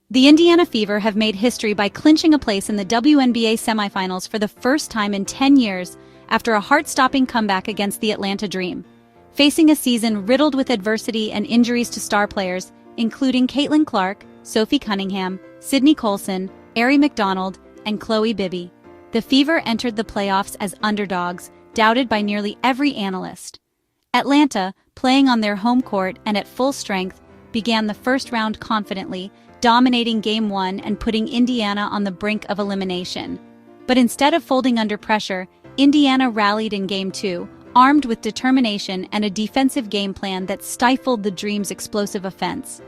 The Indiana Fever have made history by clinching a place in the WNBA Semifinals for the first time in 10 years after a heart-stopping comeback against the Atlanta Dream. Facing a season riddled with adversity and injuries to star players, including Caitlin Clark, Sophie Cunningham, Sydney Colson, Aari McDonald, and Chloe Bibby, the Fever entered the playoffs as underdogs, doubted by nearly every analyst. Atlanta, playing on their home court and at full strength, began the first round confidently, dominating Game 1 and putting Indiana on the brink of elimination. But instead of folding under pressure, Indiana rallied in Game 2, armed with determination and a defensive game plan that stifled the Dream's explosive offense.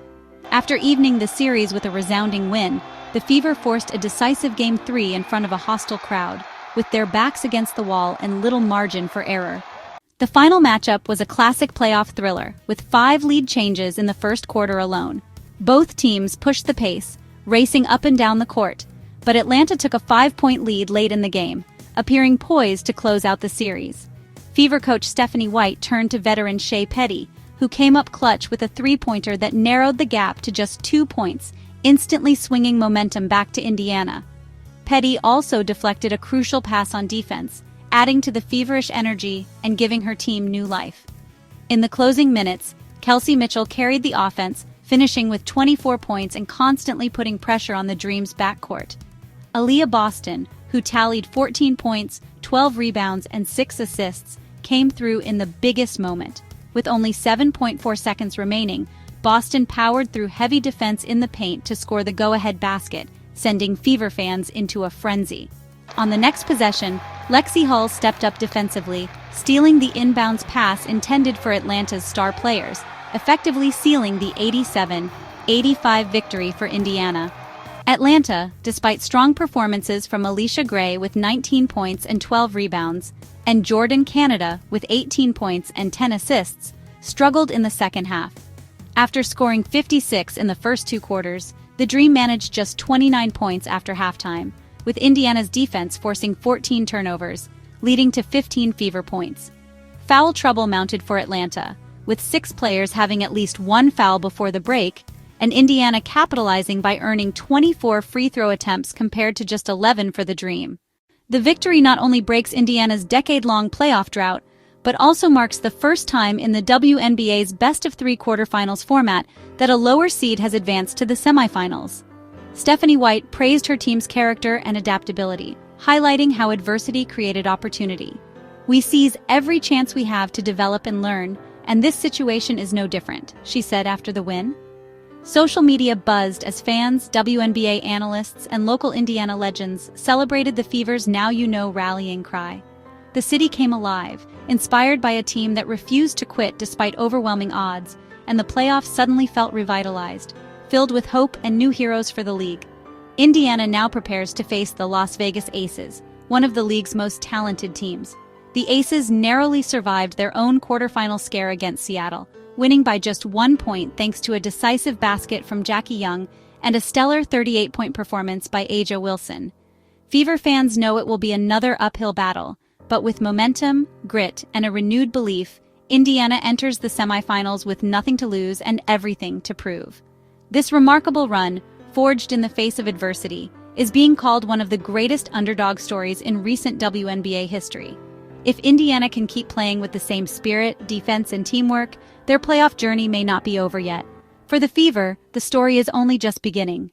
After evening the series with a resounding win, the Fever forced a decisive Game 3 in front of a hostile crowd, with their backs against the wall and little margin for error. The final matchup was a classic playoff thriller, with 5 lead changes in the first quarter alone. Both teams pushed the pace, racing up and down the court, but Atlanta took a 5-point lead late in the game, appearing poised to close out the series. Fever coach Stephanie White turned to veteran Shea Petty, who came up clutch with a 3-pointer that narrowed the gap to just 2 points, instantly swinging momentum back to Indiana. Petty also deflected a crucial pass on defense, adding to the feverish energy and giving her team new life. In the closing minutes, Kelsey Mitchell carried the offense, finishing with 24 points and constantly putting pressure on the Dream's backcourt. Aliyah Boston, who tallied 14 points, 12 rebounds, and 6 assists, came through in the biggest moment. With only 7.4 seconds remaining, Boston powered through heavy defense in the paint to score the go-ahead basket, sending Fever fans into a frenzy. On the next possession, Lexie Hull stepped up defensively, stealing the inbounds pass intended for Atlanta's star players, effectively sealing the 87-85 victory for Indiana. Atlanta, despite strong performances from Aliyah Gray with 19 points and 12 rebounds, and Jordan Canada with 18 points and 10 assists, struggled in the second half. After scoring 56 in the first 2 quarters, the Dream managed just 29 points after halftime, with Indiana's defense forcing 14 turnovers, leading to 15 Fever points. Foul trouble mounted for Atlanta, with 6 players having at least 1 foul before the break, and Indiana capitalizing by earning 24 free throw attempts compared to just 11 for the Dream. The victory not only breaks Indiana's decade-long playoff drought, but also marks the first time in the WNBA's best-of-3 quarterfinals format that a lower seed has advanced to the semifinals. Stephanie White praised her team's character and adaptability, highlighting how adversity created opportunity. "We seize every chance we have to develop and learn, and this situation is no different," she said after the win. Social media buzzed as fans, WNBA analysts, and local Indiana legends celebrated the Fever's Now You Know rallying cry. The city came alive, inspired by a team that refused to quit despite overwhelming odds, and the playoffs suddenly felt revitalized, filled with hope and new heroes for the league. Indiana now prepares to face the Las Vegas Aces, one of the league's most talented teams. The Aces narrowly survived their own quarterfinal scare against Seattle, winning by just 1 point thanks to a decisive basket from Jackie Young and a stellar 38-point performance by A'ja Wilson. Fever fans know it will be another uphill battle, but with momentum, grit, and a renewed belief, Indiana enters the semifinals with nothing to lose and everything to prove. This remarkable run, forged in the face of adversity, is being called one of the greatest underdog stories in recent WNBA history. If Indiana can keep playing with the same spirit, defense, and teamwork, their playoff journey may not be over yet. For the Fever, the story is only just beginning.